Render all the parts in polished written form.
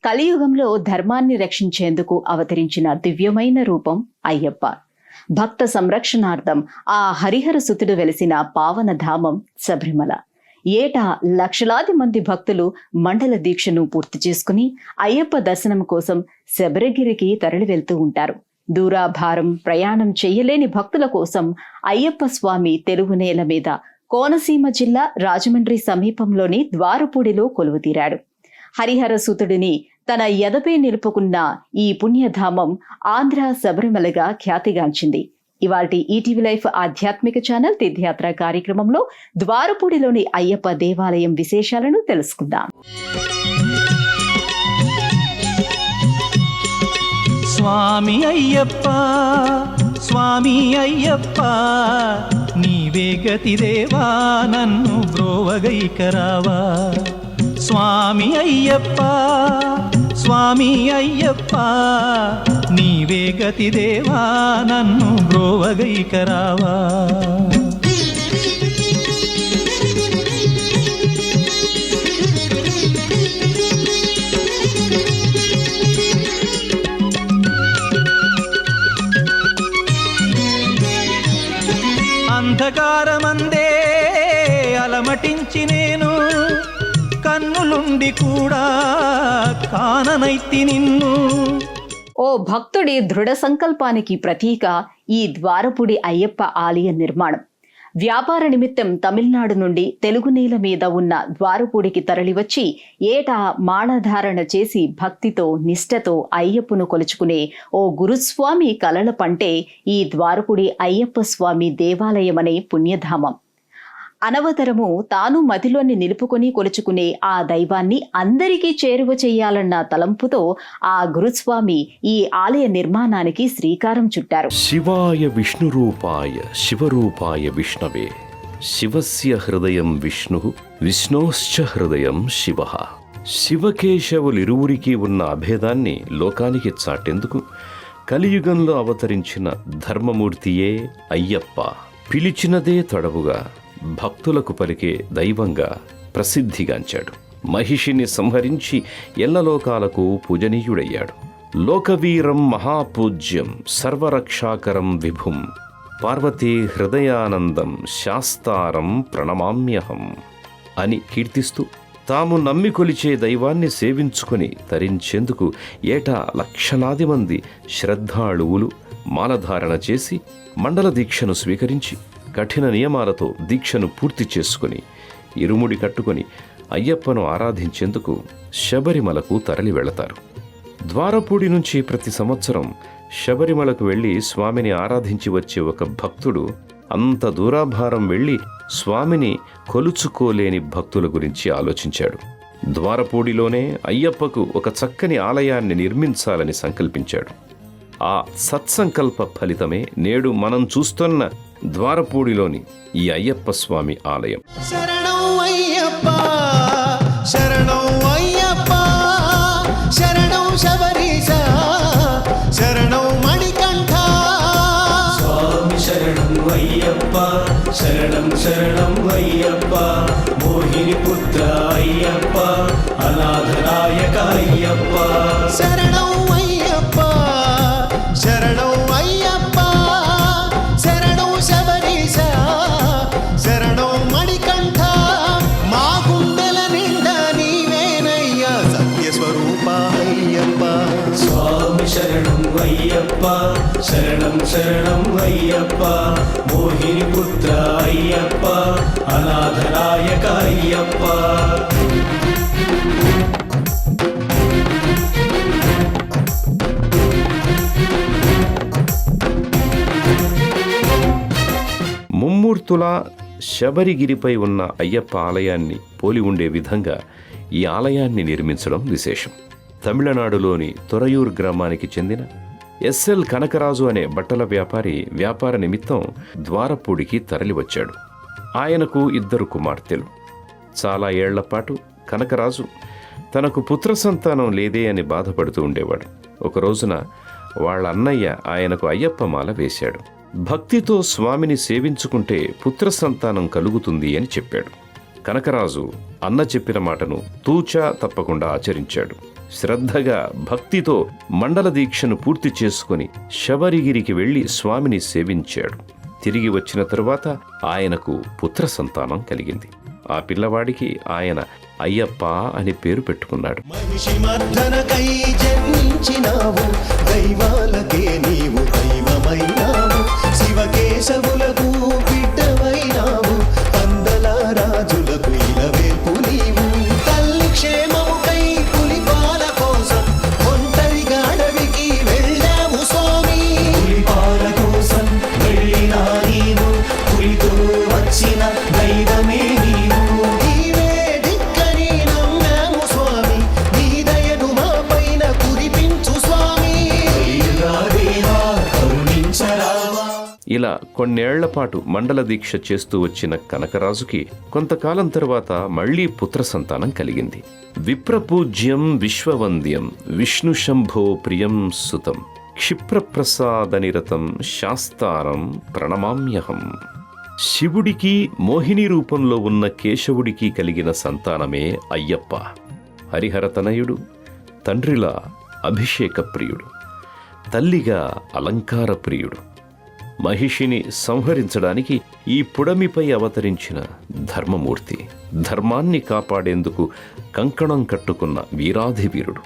కలియుగంలో ధర్మాన్ని రక్షించేందుకు అవతరించిన దివ్యమైన రూపం అయ్యప్ప. భక్త సంరక్షణార్థం ఆ హరిహర సుతుడు వెలిసిన పావన ధామం శబరిమల. ఏటా లక్షలాది మంది భక్తులు మండల దీక్షను పూర్తి చేసుకుని అయ్యప్ప దర్శనం కోసం శబరిగిరికి తరలి వెళ్తూ ఉంటారు. దూరాభారం ప్రయాణం చెయ్యలేని భక్తుల కోసం అయ్యప్ప స్వామి తెలుగు నేల మీద కోనసీమ జిల్లా రాజమండ్రి సమీపంలోని ద్వారపూడిలో కొలువుతీరాడు. హరిహర సుతుడిని తన ఎదపై నిలుపుకున్న ఈ పుణ్యధామం ఆంధ్ర శబరిమలగా ఖ్యాతిగాంచింది. ఇవాల్టి ఈటీవీ లైఫ్ ఆధ్యాత్మిక ఛానల్ తీర్థయాత్ర కార్యక్రమంలో ద్వారపూడిలోని అయ్యప్ప దేవాలయం విశేషాలను తెలుసుకుందాం. స్వామి అయ్యప్ప, స్వామి అయ్యప్ప, నీవే గతి దేవా నన్ను బ్రోవగైకరావా. స్వామి అయ్యప్ప, స్వామి అయ్యప్ప, నీవే గతి దేవా నన్ను బ్రోవగైకరావా. అంధకారమందే అలమటించి నేను కన్నులుండి కూడా కాననైతి నిన్ను. ఓ భక్తుడి దృఢ సంకల్పానికి ప్రతీక ఈ ద్వారపూడి అయ్యప్ప ఆలయ నిర్మాణం. వ్యాపార నిమిత్తం తమిళనాడు నుండి తెలుగు నేల మీద ఉన్న ద్వారపూడికి తరలివచ్చి ఏటా మాళధారణ చేసి భక్తితో నిష్ఠతో అయ్యప్పను కొలుచుకునే ఓ గురుస్వామి కలల పంటే ఈ ద్వారపూడి అయ్యప్ప స్వామి దేవాలయమనే పుణ్యధామం. అనవతరము తాను మదిలోని నిలుపుకొని కొలుచుకునే ఆ దైవాన్ని అందరికీ చేరువ చెయ్యాలన్న తలంపుతో ఆ గురుస్వామి ఈ ఆలయ నిర్మాణానికి శ్రీకారం చుట్టారు. శివాయ విష్ణురూపాయ శివరూపాయ విష్ణవే, శివస్య హృదయం విష్ణు, విష్ణోశ్చ హృదయం శివ. శివకేశవులిరువురికి ఉన్న అభేదాన్ని లోకానికి చాటేందుకు కలియుగంలో అవతరించిన ధర్మమూర్తియే అయ్యప్ప. పిలిచినదే తడవుగా భక్తులకు పలికే దైవంగా ప్రసిద్ధిగాంచాడు. మహిషిని సంహరించి ఎల్లలోకాలకు పూజనీయుడయ్యాడు. లోకవీరం మహాపూజ్యం సర్వరక్షాకరం విభుం, పార్వతీ హృదయానందం శాస్తారం ప్రణమామ్యహం అని కీర్తిస్తూ తాము నమ్మి కొలిచే దైవాన్ని సేవించుకుని తరించేందుకు ఏటా లక్షలాది మంది శ్రద్ధాళువులు మాలధారణ చేసి మండల దీక్షను స్వీకరించి కఠిన నియమాలతో దీక్షను పూర్తి చేసుకుని ఇరుముడి కట్టుకొని అయ్యప్పను ఆరాధించేందుకు శబరిమలకు తరలి వెళతారు. ద్వారపూడి నుంచి ప్రతి సంవత్సరం శబరిమలకు వెళ్లి స్వామిని ఆరాధించి వచ్చే ఒక భక్తుడు అంత దూరాభారం వెళ్లి స్వామిని కొలుచుకోలేని భక్తుల గురించి ఆలోచించాడు. ద్వారపూడిలోనే అయ్యప్పకు ఒక చక్కని ఆలయాన్ని నిర్మించాలని సంకల్పించాడు. ఆ సత్సంకల్ప ఫలితమే నేడు మనం చూస్తున్న ద్వారపూడిలోని ఈ అయ్యప్ప స్వామి ఆలయం. శరణం అయ్యప్ప, శరణం అయ్యప్ప, శరణం శబరీశ, శరణం మణికంఠ. స్వామి శరణం అయ్యప్ప, శరణం శరణం అయ్యప్ప, మోహిని పుత్ర అయ్యప్ప, అనాథనాయక అయ్యప్ప. శరణం అయ్యప్ప, శరణం అయ్యప్ప, శరణం శబరీశ, శరణం మణికంఠ. మా గుండెల నిండా నీవేనయ్యా సత్యస్వరూప అయ్యప్ప. స్వామి శరణం అయ్యప్ప, శరణం శరణం అయ్యప్ప, మోహిని పుత్ర అయ్యప్ప, అనాథనాయక అయ్యప్ప. ముమ్మూర్తుల శబరిగిరిపై ఉన్న అయ్యప్ప ఆలయాన్ని పోలి ఉండే విధంగా ఈ ఆలయాన్ని నిర్మించడం విశేషం. తమిళనాడులోని తొరయూర్ గ్రామానికి చెందిన ఎస్ఎల్ కనకరాజు అనే బట్టల వ్యాపారి వ్యాపార నిమిత్తం ద్వారపూడికి తరలివచ్చాడు. ఆయనకు 2 కుమార్తెలు. చాలా ఏళ్లపాటు కనకరాజు తనకు పుత్ర సంతానం లేదే అని బాధపడుతూ ఉండేవాడు. ఒక రోజున వాళ్ళ అన్నయ్య ఆయనకు అయ్యప్ప మాల వేశాడు. భక్తితో స్వామిని సేవించుకుంటే పుత్ర సంతానం కలుగుతుంది అని చెప్పాడు. కనకరాజు అన్న చెప్పిన మాటను తూచా తప్పకుండా ఆచరించాడు. శ్రద్ధగా భక్తితో మండల దీక్షను పూర్తి చేసుకుని శబరిగిరికి వెళ్లి స్వామిని సేవించాడు. తిరిగి వచ్చిన తరువాత ఆయనకు పుత్ర సంతానం కలిగింది. ఆ పిల్లవాడికి ఆయన అయ్యప్ప అని పేరు పెట్టుకున్నాడు. మహిషి మర్దనకై జన్మించినావు, దైవాలకే నీవు దైవమైనావు, శివకేశవులకు బిడ్డవైనావు, పందల రాజులకు ఇలవేల్పు నీవు. తల్లి క్షేమముకై పులిపాల కోసం ఒంటరిగా అడవికి వెళ్ళావు స్వామి. పులిపాల కోసం వెళ్ళినా నీవు, పులితో వచ్చిన దైవమే నీవు. నీవే దిక్కని నమ్మాము స్వామి, నీ దయను మా పైన కురిపించు స్వామి. దైవా దేవా కరుణించరావా. ఇలా కొన్నేళ్ల పాటు మండల దీక్ష చేస్తూ వచ్చిన కనకరాజుకి కొంతకాలం తరువాత మళ్లీ పుత్ర సంతానం కలిగింది. విప్రపూజ్యం విశ్వవంద్యం విష్ణు శంభో ప్రియం సుతం క్షిప్రప్రసాదనిరతం శాస్తారం ప్రణమామ్యహం. శివుడికి మోహిని రూపంలో ఉన్న కేశవుడికి కలిగిన సంతానమే అయ్యప్ప. హరిహరతనయుడు, తండ్రిలా అభిషేక ప్రియుడు, తల్లిగా అలంకార ప్రియుడు. మహిషిని సంహరించడానికి ఈ పుడమిపై అవతరించిన ధర్మమూర్తి, ధర్మాన్ని కాపాడేందుకు కంకణం కట్టుకున్న వీరాధివీరుడు.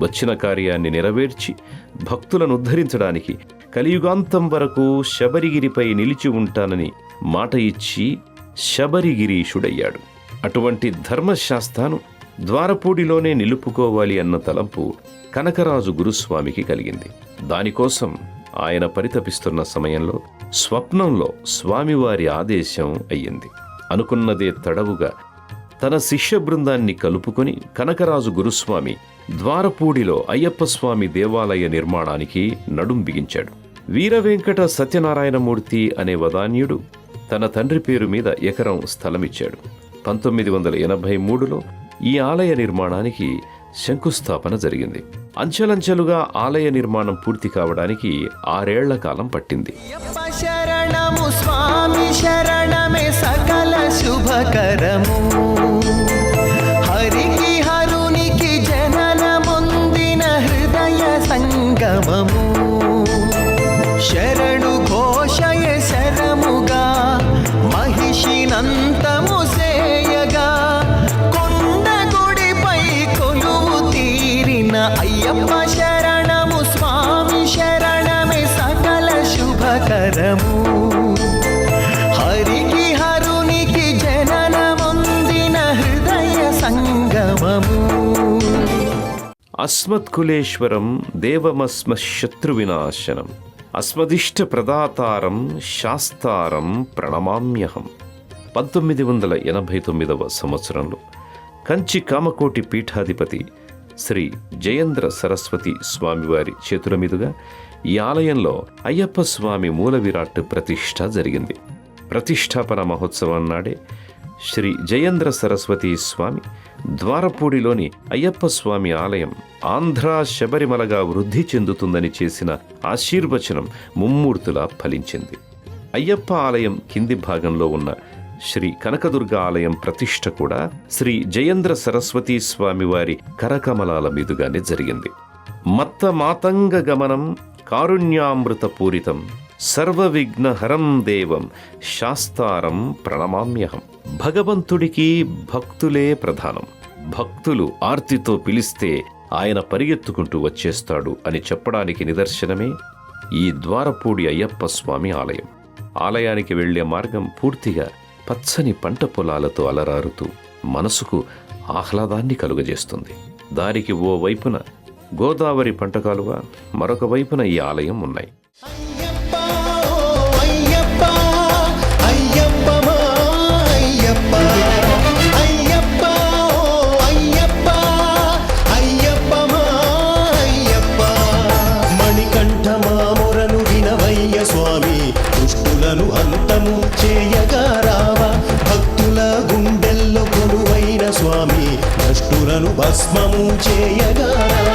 వచ్చిన కార్యాన్ని నెరవేర్చి భక్తులను ఉద్ధరించడానికి కలియుగాంతం వరకు శబరిగిరిపై నిలిచి ఉంటానని మాట ఇచ్చి శబరిగిరీషుడయ్యాడు. అటువంటి ధర్మశాస్త్రాను ద్వారపూడిలోనే నిలుపుకోవాలి అన్న తలంపు కనకరాజు గురుస్వామికి కలిగింది. దానికోసం ఆయన పరితపిస్తున్న సమయంలో స్వప్నంలో స్వామివారి ఆదేశం అయ్యింది. అనుకున్నదే తడవుగా తన శిష్య బృందాన్ని కలుపుకొని కనకరాజు గురుస్వామి ద్వారపూడిలో అయ్యప్ప స్వామి దేవాలయ నిర్మాణానికి నడుం బిగించాడు. వీరవెంకట సత్యనారాయణమూర్తి అనే వదాన్యుడు తన తండ్రి పేరు మీద ఎకరం స్థలమిచ్చాడు. 1983లో ఈ ఆలయ నిర్మాణానికి శంకుస్థాపన జరిగింది. అంచెలంచెలుగా ఆలయ నిర్మాణం పూర్తి కావడానికి 6 ఏళ్ల కాలం పట్టింది. అయ్యప్ప శరణము స్వామి శరణమే సకల శుభకరము, హరికి హరునికి జననముందిన హృదయ సంగమము. శరణు ఘోషయ శరముగా మహిషినంతము సేయగా కొండ గుడిపై కొలువు తీరిన అయ్యప్ప శరణము స్వామి శరణమే సకల శుభకరము, హరికి హరునికి జననముందిన హృదయ సంగమము. అస్మత్కులేశ్వరం దేవమస్మ శత్రువినాశనం అస్మదిష్ట ప్రదాతారం శాస్తారం ప్రణమామ్యహం. 1989వ సంవత్సరంలో కంచి కామకోటి పీఠాధిపతి శ్రీ జయేంద్ర సరస్వతి స్వామివారి చేతుల మీదుగా ఈ ఆలయంలో అయ్యప్ప స్వామి మూల విరాట్ ప్రతిష్ఠ జరిగింది. ప్రతిష్టాపన మహోత్సవం నాడే శ్రీ జయేంద్ర సరస్వతి స్వామి ద్వారపూడిలోని అయ్యప్ప స్వామి ఆలయం ఆంధ్రా శబరిమలగా వృద్ధి చెందుతుందని చేసిన ఆశీర్వచనం ముమ్మూర్తులా ఫలించింది. అయ్యప్ప ఆలయం కింది భాగంలో ఉన్న శ్రీ కనకదుర్గ ఆలయం ప్రతిష్ఠ కూడా శ్రీ జయేంద్ర సరస్వతి స్వామివారి కరకమలాల మీదుగానే జరిగింది. మత్త మాతంగ గమనం కారుణ్యామృత పూరితం సర్వవిఘ్నహరం దేవం శాస్తారం ప్రణమామ్యహం. భగవంతుడికి భక్తులే ప్రధానం. భక్తులు ఆర్తితో పిలిస్తే ఆయన పరిగెత్తుకుంటూ వచ్చేస్తాడు అని చెప్పడానికి నిదర్శనమే ఈ ద్వారపూడి అయ్యప్ప స్వామి ఆలయం. ఆలయానికి వెళ్లే మార్గం పూర్తిగా పచ్చని పంట పొలాలతో అలరారుతూ మనసుకు ఆహ్లాదాన్ని కలుగజేస్తుంది. దారికి ఓ వైపున గోదావరి పంట కాలువ, మరొక వైపున ఈ ఆలయం ఉన్నాయి. అయ్యప్ప ఓ అయ్యప్ప, అయ్యప్ప మా అయ్యప్ప, అయ్యప్ప ఓ అయ్యప్ప, అయ్యప్ప మా అయ్యప్ప. మణికంఠ మా మొరను వినవయ్య స్వామి, దుష్టులను అంతము చేయగా రావా. భక్తుల గుండెల్లో కొలువైన స్వామి, భ్రష్టులను భస్మము చేయగా రావా.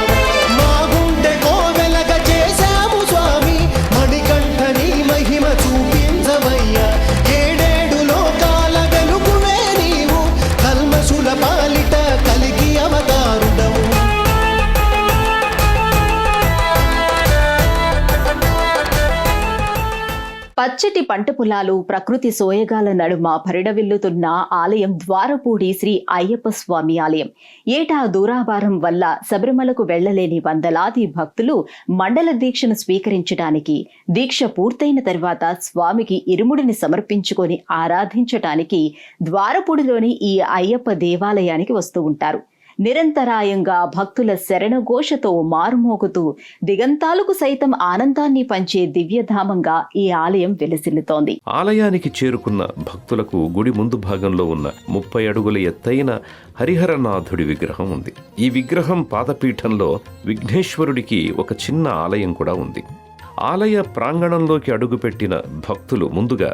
మా గుండె కోవెలగా చేశాము స్వామి, మణికంఠ నీ మహిమ చూపించవయ్యా. ఏడేడు లోకాల వెలుగువే నీవు, కల్మసుల పాలిట కలిగి అవతారుడవు. పచ్చటి పంట పొలాలు, ప్రకృతి సోయగాల నడుమ పరిడవిల్లుతున్న ఆలయం ద్వారపూడి శ్రీ అయ్యప్ప స్వామి ఆలయం. ఏటా దూరాభారం వల్ల శబరిమలకు వెళ్లలేని వందలాది భక్తులు మండల దీక్షను స్వీకరించడానికి, దీక్ష పూర్తయిన తర్వాత స్వామికి ఇరుముడిని సమర్పించుకొని ఆరాధించటానికి ద్వారపూడిలోని ఈ అయ్యప్ప దేవాలయానికి వస్తూ ఉంటారు. నిరంతరాయంగా భక్తుల శరణఘోషతో మారుమోగుతూ దిగంతాలకు సైతం ఆనందాన్ని పంచే దివ్యధామంగా ఈ ఆలయం వెలసిల్లుతోంది. ఆలయానికి చేరుకున్న భక్తులకు గుడి ముందు భాగంలో ఉన్న 30 అడుగుల ఎత్తైన హరిహరనాథుడి విగ్రహం ఉంది. ఈ విగ్రహం పాదపీఠంలో విఘ్నేశ్వరుడికి ఒక చిన్న ఆలయం కూడా ఉంది. ఆలయ ప్రాంగణంలోకి అడుగుపెట్టిన భక్తులు ముందుగా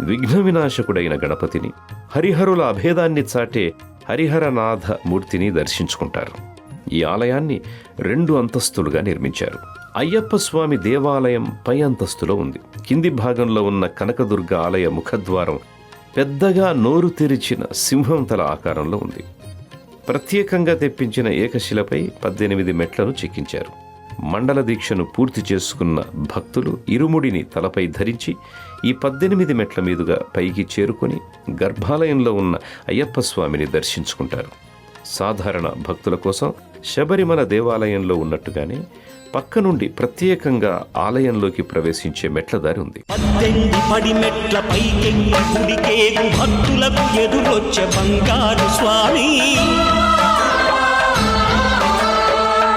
విఘ్న వినాశకుడైన గణపతిని, హరిహరుల అభేదాన్ని చాటే హరిహరనాథ మూర్తిని దర్శించుకుంటారు. ఈ ఆలయాన్ని 2 అంతస్తులుగా నిర్మించారు. అయ్యప్ప స్వామి దేవాలయం పై అంతస్తులో ఉంది. కింది భాగంలో ఉన్న కనకదుర్గ ఆలయ ముఖద్వారం పెద్దగా నోరు తెరిచిన సింహం తల ఆకారంలో ఉంది. ప్రత్యేకంగా తెప్పించిన ఏకశిలపై 18 మెట్లను చెక్కించారు. మండల దీక్షను పూర్తి చేసుకున్న భక్తులు ఇరుముడిని తలపై ధరించి ఈ 18 మెట్ల మీదుగా పైకి చేరుకొని గర్భాలయంలో ఉన్న అయ్యప్ప స్వామిని దర్శించుకుంటారు. సాధారణ భక్తుల కోసం శబరిమల దేవాలయంలో ఉన్నట్టుగానే పక్క నుండి ప్రత్యేకంగా ఆలయంలోకి ప్రవేశించే మెట్ల దారి ఉంది. 18 పడి మెట్ల పైకెళ్ళి గుడికేగు భక్తులకు ఎదురొచ్చే బంగారు స్వామి,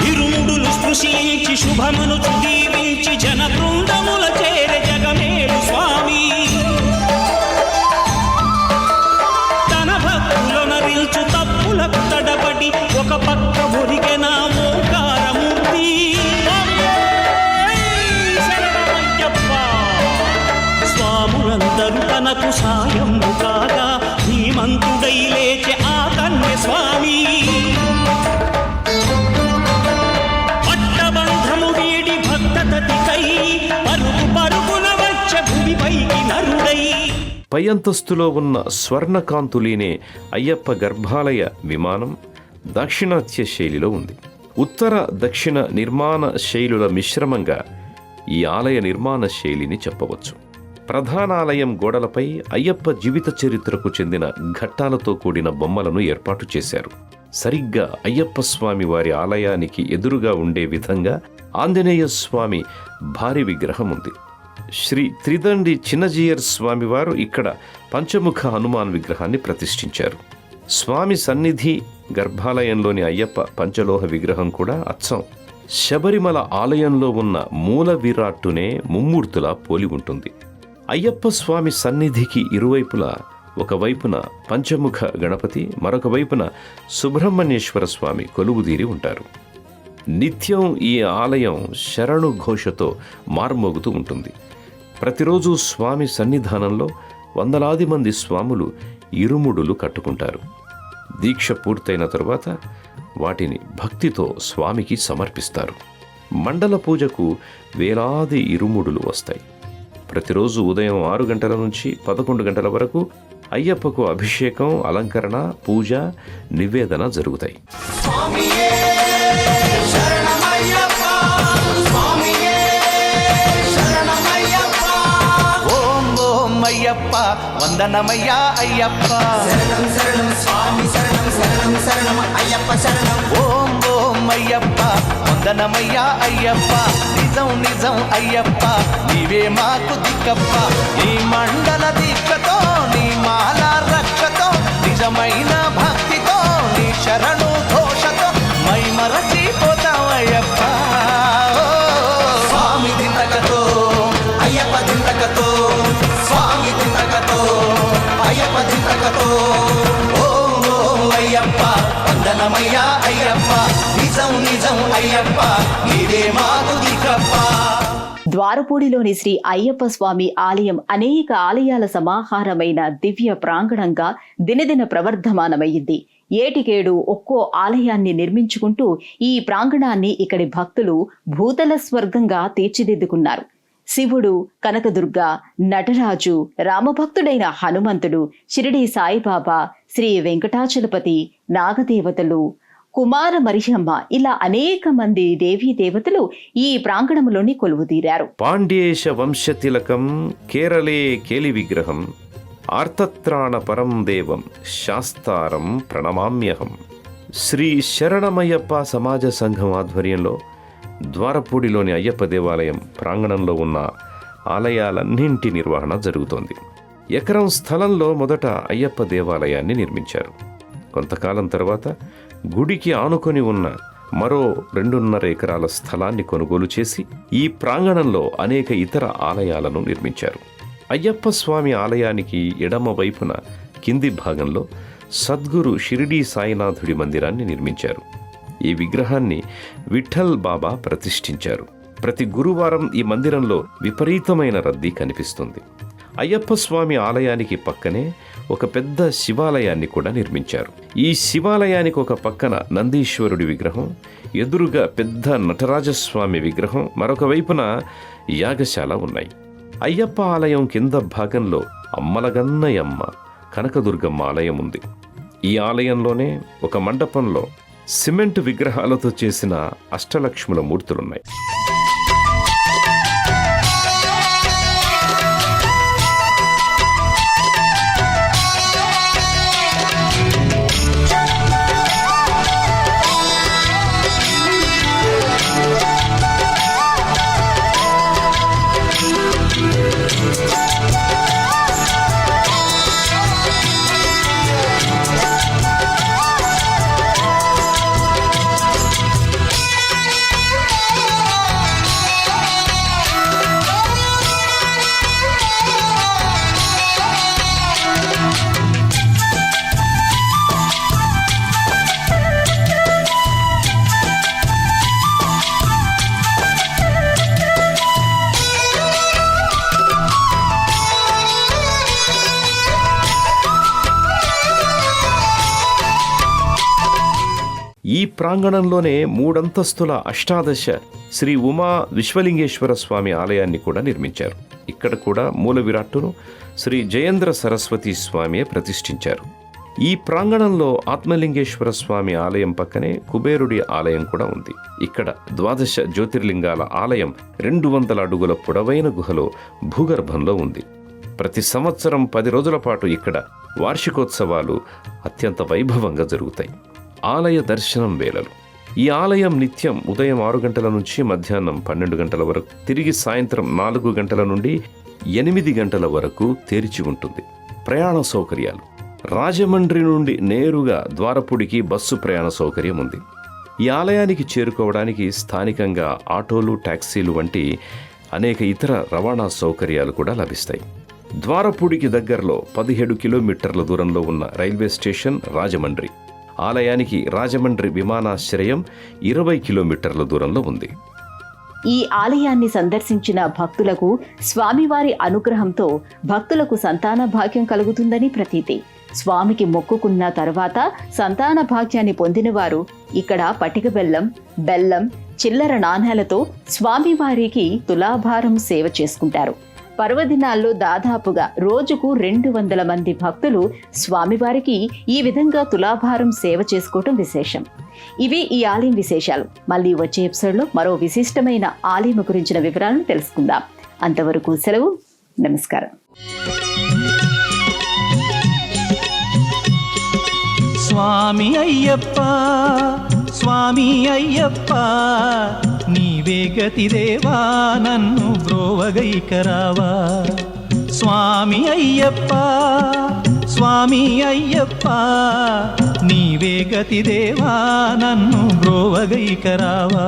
ఇరుముడులు స్పృశించి శుభమును దీవించి జన బృందముల చేరే జగమేలు స్వామి. తన భక్తులను రిల్చు తప్పులకు తడబడి ఒక పక్క ఒరిగెన ఓంకారమూర్తి. స్వాములందరూ తనకు సాయం కాగా ధీమంతుడై లేచే ఆ కన్య స్వామి. పై అంతస్తులో ఉన్న స్వర్ణకాంతులీనే అయ్యప్ప గర్భాలయ విమానం దాక్షిణాత్య శైలిలో ఉంది. ఉత్తర దక్షిణ నిర్మాణ శైలుల మిశ్రమంగా ఈ ఆలయ నిర్మాణ శైలిని చెప్పవచ్చు. ప్రధానాలయం గోడలపై అయ్యప్ప జీవిత చరిత్రకు చెందిన ఘట్టాలతో కూడిన బొమ్మలను ఏర్పాటు చేశారు. సరిగ్గా అయ్యప్ప స్వామి వారి ఆలయానికి ఎదురుగా ఉండే విధంగా ఆంజనేయ స్వామి భారీ విగ్రహం ఉంది. శ్రీ త్రిదండి చిన్నజీయర్ స్వామివారు ఇక్కడ పంచముఖ హనుమాన్ విగ్రహాన్ని ప్రతిష్ఠించారు. స్వామి సన్నిధి గర్భాలయంలోని అయ్యప్ప పంచలోహ విగ్రహం కూడా అచ్చం శబరిమల ఆలయంలో ఉన్న మూల విరాట్టునే ముమ్మూర్తులా పోలి ఉంటుంది. అయ్యప్ప స్వామి సన్నిధికి ఇరువైపులా ఒకవైపున పంచముఖ గణపతి, మరొక వైపున సుబ్రహ్మణ్యేశ్వర స్వామి కొలువుదీరి ఉంటారు. నిత్యం ఈ ఆలయం శరణు ఘోషతో మార్మోగుతూ ఉంటుంది. ప్రతిరోజు స్వామి సన్నిధానంలో వందలాది మంది స్వాములు ఇరుముడులు కట్టుకుంటారు. దీక్ష పూర్తయిన తరువాత వాటిని భక్తితో స్వామికి సమర్పిస్తారు. మండల పూజకు వేలాది ఇరుముడులు వస్తాయి. ప్రతిరోజు ఉదయం 6 గంటల నుంచి 11 గంటల వరకు అయ్యప్పకు అభిషేకం, అలంకరణ, పూజ, నివేదన జరుగుతాయి. అయ్యప్ప వందనమయ్యా అయ్యప్ప, శరణం శరణం స్వామి శరణం శరణం శరణం అయ్యప్ప శరణం. ఓం ఓం అయ్యప్ప వందనమయ్యా అయ్యప్ప, నిజం నిజం అయ్యప్ప నీవే మాకు దిక్కప్ప. నీ మండల దీక్షతో నీ మాల రక్షతో నిజమైన భక్తితో నీ శరణు ఘోషతో మై మరచిపోతావయ్యప్ప. స్వామి దింతకతో అయ్యప్ప దింతకతో స్వామి దింతకతో అయ్యప్ప దింతకతో. ఓం ఓం అయ్యప్ప వందనమయ్యా అయ్యప్ప, నిజం నిజం అయ్యప్ప నీవే మాకు దిక్కప్ప. ద్వారపూడిలోని శ్రీ అయ్యప్ప స్వామి ఆలయం అనేక ఆలయాల సమాహారమైన దివ్య ప్రాంగణంగా దినదిన ప్రవర్ధమానమయ్యింది. ఏటికేడు ఒక్కో ఆలయాన్ని నిర్మించుకుంటూ ఈ ప్రాంగణాన్ని ఇక్కడి భక్తులు భూతల స్వర్గంగా తీర్చిదిద్దుకున్నారు. శివుడు, కనకదుర్గ, నటరాజు, రామభక్తుడైన హనుమంతుడు, షిరిడి సాయిబాబా, శ్రీ వెంకటాచలపతి, నాగదేవతలు, కుమార మరిహమ్మ ఇలా అనేక మంది దేవీ దేవతలు ఈ ప్రాంగణంలోని కొలువుదీరారు. పాండ్యేశ వంశతిలకం కేరళే కేలి విగ్రహం ఆర్తత్రాణ పరం దేవం శాస్తారం ప్రణమామ్యహం. శ్రీ శరణమయ్యప్ప సమాజ సంఘం ఆధ్వర్యంలో ద్వారపూడిలోని అయ్యప్ప దేవాలయం ప్రాంగణంలో ఉన్న ఆలయాలన్నింటి నిర్వహణ జరుగుతోంది. ఎకరం స్థలంలో మొదట అయ్యప్ప దేవాలయాన్ని నిర్మించారు. కొంతకాలం తర్వాత గుడికి ఆనుకొని ఉన్న మరో 2.5 ఎకరాల స్థలాన్ని కొనుగోలు చేసి ఈ ప్రాంగణంలో అనేక ఇతర ఆలయాలను నిర్మించారు. అయ్యప్ప స్వామి ఆలయానికి ఎడమ వైపున కింది భాగంలో సద్గురు షిరిడీ సాయినాథుడి మందిరాన్ని నిర్మించారు. ఈ విగ్రహాన్ని విఠల్ బాబా ప్రతిష్ఠించారు. ప్రతి గురువారం ఈ మందిరంలో విపరీతమైన రద్దీ కనిపిస్తుంది. అయ్యప్ప స్వామి ఆలయానికి పక్కనే ఒక పెద్ద శివాలయాన్ని కూడా నిర్మించారు. ఈ శివాలయానికి ఒక పక్కన నందీశ్వరుడి విగ్రహం, ఎదురుగా పెద్ద నటరాజస్వామి విగ్రహం, మరొక వైపున యాగశాల ఉన్నాయి. అయ్యప్ప ఆలయం కింద భాగంలో అమ్మలగన్నయమ్మ కనకదుర్గమ్మ ఆలయం ఉంది. ఈ ఆలయంలోనే ఒక మండపంలో సిమెంట్ విగ్రహాలతో చేసిన అష్టలక్ష్ముల మూర్తులున్నాయి. ఈ ప్రాంగణంలోనే 3 అంతస్తుల అష్టాదశ శ్రీ ఉమా విశ్వలింగేశ్వర స్వామి ఆలయాన్ని కూడా నిర్మించారు. ఇక్కడ కూడా మూల విరాట్టును శ్రీ జయేంద్ర సరస్వతి స్వామియే ప్రతిష్ఠించారు. ఈ ప్రాంగణంలో ఆత్మలింగేశ్వర స్వామి ఆలయం పక్కనే కుబేరుడి ఆలయం కూడా ఉంది. ఇక్కడ 12 జ్యోతిర్లింగాల ఆలయం 200 అడుగుల పొడవైన గుహలో భూగర్భంలో ఉంది. ప్రతి సంవత్సరం 10 రోజుల పాటు ఇక్కడ వార్షికోత్సవాలు అత్యంత వైభవంగా జరుగుతాయి. ఆలయ దర్శనం వేళలు. ఈ ఆలయం నిత్యం ఉదయం 6 గంటల నుంచి మధ్యాహ్నం 12 గంటల వరకు, తిరిగి సాయంత్రం 4 గంటల నుండి 8 గంటల వరకు తెరిచి ఉంటుంది. ప్రయాణ సౌకర్యాలు. రాజమండ్రి నుండి నేరుగా ద్వారపూడికి బస్సు ప్రయాణ సౌకర్యం ఉంది. ఈ ఆలయానికి చేరుకోవడానికి స్థానికంగా ఆటోలు, టాక్సీలు వంటి అనేక ఇతర రవాణా సౌకర్యాలు కూడా లభిస్తాయి. ద్వారపూడికి దగ్గరలో 17 కిలోమీటర్ల దూరంలో ఉన్న రైల్వే స్టేషన్ రాజమండ్రి. ఆలయానికి రాజమండ్రి విమానాశ్రయం 20 కిలోమీటర్ల దూరంలో ఉంది. ఈ ఆలయాన్ని సందర్శించిన భక్తులకు స్వామివారి అనుగ్రహంతో భక్తులకు సంతాన భాగ్యం కలుగుతుందని ప్రతీతి. స్వామికి మొక్కుకున్న తర్వాత సంతాన భాగ్యాన్ని పొందినవారు ఇక్కడ పటిక బెల్లం, చిల్లర నాణేలతో స్వామివారికి తులాభారం సేవ చేసుకుంటారు. పర్వదినాల్లో దాదాపుగా రోజుకు 200 మంది భక్తులు స్వామివారికి ఈ విధంగా తులాభారం సేవ చేసుకోవటం విశేషం. ఇవి ఈ ఆలయం విశేషాలు. మళ్ళీ వచ్చే ఎపిసోడ్లో మరో విశిష్టమైన ఆలయం గురించిన వివరాలను తెలుసుకుందాం. అంతవరకు సెలవు. నమస్కారం. స్వామి అయ్యప్ప, స్వామి అయ్యప్ప, నీవే గతి దేవా నన్ను బ్రోవగైకరావా. స్వామి అయ్యప్ప, స్వామి అయ్యప్ప, నీవే గతి దేవా నన్ను బ్రోవగైకరావా.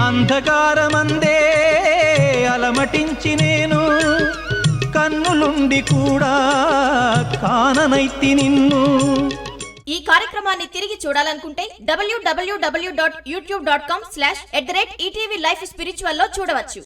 అంధకారమందే అలమటించి నేను కన్నులుండి కూడా కాననైతి నిన్ను. ఈ కార్యక్రమాన్ని తిరిగి చూడాలనుకుంటే www.youtube.com/@ETV Life Spiritual లో చూడవచ్చు.